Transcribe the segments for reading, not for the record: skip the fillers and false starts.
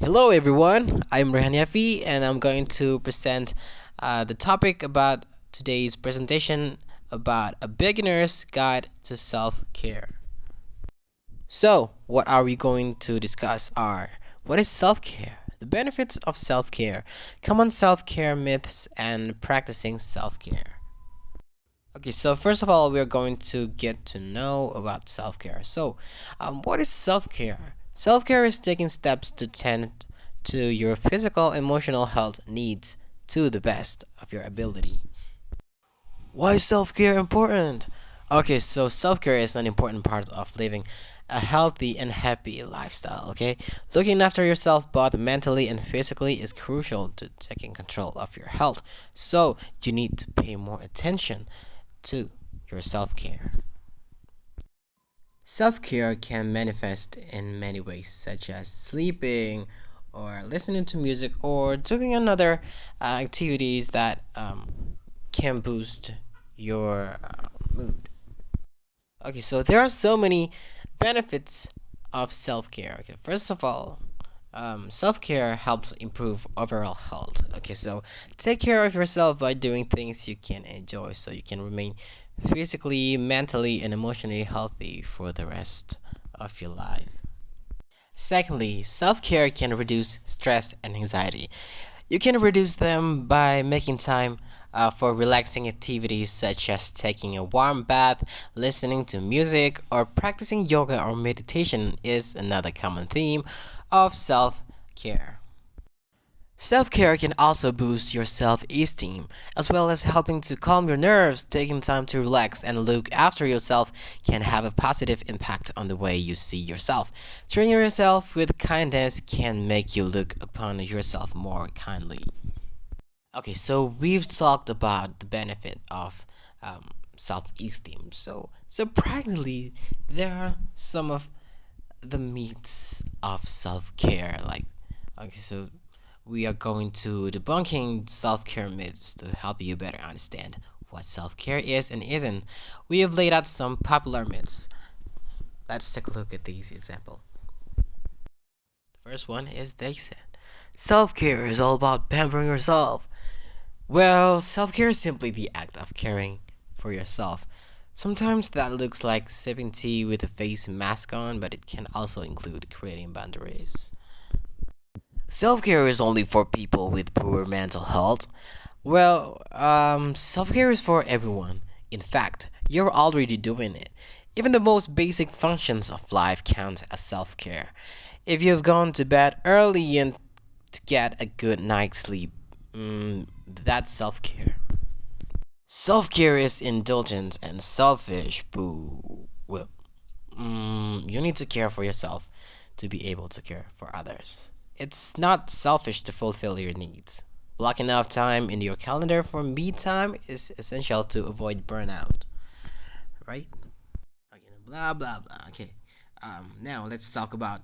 Hello everyone, I'm Rehan Yafi and I'm going to present the topic about today's presentation about a beginner's guide to self-care. So, what are we going to discuss are what is self-care, the benefits of self-care, common self-care myths and practicing self-care. Okay, so first of all, we're going to get to know about self care. What is self care? Self care is taking steps to tend to your physical, emotional health needs to the best of your ability. Why is self care important? Okay, so self care is an important part of living a healthy and happy lifestyle. Okay, looking after yourself both mentally and physically is crucial to taking control of your health. So, you need to pay more attention to your self care. Self care can manifest in many ways, such as sleeping, or listening to music, or doing another activities that can boost your mood. Okay, so there are so many benefits of self care. Okay, first of all, self care helps improve overall health. Okay, so take care of yourself by doing things you can enjoy so you can remain physically, mentally, and emotionally healthy for the rest of your life. Secondly, self care can reduce stress and anxiety. You can reduce them by making time for relaxing activities such as taking a warm bath, listening to music, or practicing yoga or meditation is another common theme of self care. Self care can also boost your self esteem, as well as helping to calm your nerves. Taking time to relax and look after yourself can have a positive impact on the way you see yourself. Treating yourself with kindness can make you look upon yourself more kindly. Okay, so we've talked about the benefit of self esteem. So practically, there are some of the myths of self care. Okay, so we are going to debunking self care myths to help you better understand what self care is and isn't. We have laid out some popular myths. Let's take a look at these examples. The first one is they said self care is all about pampering yourself. Well, self care is simply the act of caring for yourself. Sometimes that looks like sipping tea with a face mask on, but it can also include creating boundaries. Self care is only for people with poor mental health. Well, self care is for everyone. In fact, you're already doing it. Even the most basic functions of life count as self care. If you've gone to bed early and to get a good night's sleep, that's self care. Self care is indulgent and selfish, boo. Well, you need to care for yourself to be able to care for others. It's not selfish to fulfill your needs. Blocking out time in your calendar for me time is essential to avoid burnout, right? Okay, blah blah blah. Okay, now let's talk about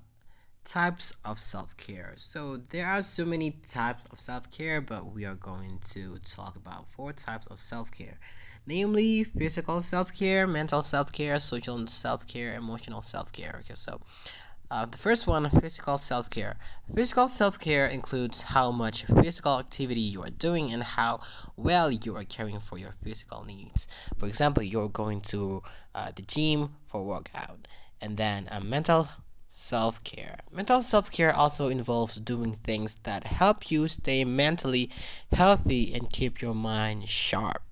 types of self-care. So there are so many types of self-care, but we are going to talk about four types of self-care, namely physical self-care, mental self-care, social self-care, emotional self-care. Okay, so the first one, physical self care. Physical self care includes how much physical activity you are doing and how well you are caring for your physical needs. For example, you're going to the gym for workout, and then mental self care. Mental self care also involves doing things that help you stay mentally healthy and keep your mind sharp.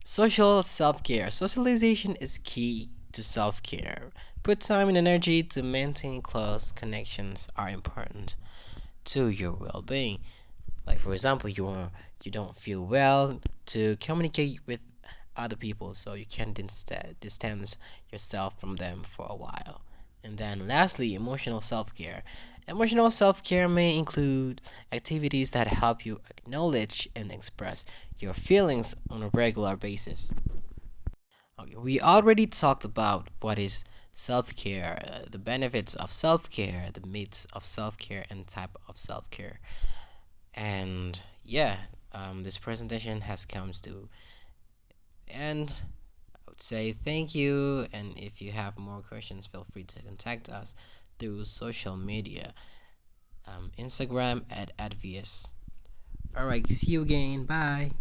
Social self care. Socialization is key to self care. Put time and energy to maintain close connections are important to your well being. Like for example, you don't feel well to communicate with other people, so you can distance yourself from them for a while. And then lastly, emotional self-care. Emotional self-care may include activities that help you acknowledge and express your feelings on a regular basis. Okay, we already talked about what is self-care, the benefits of self-care, the myths of self-care, and type of self-care. And yeah, this presentation has come to end. I would say thank you, and if you have more questions, feel free to contact us. through social media. Instagram at @vs. All right, see you again. Bye.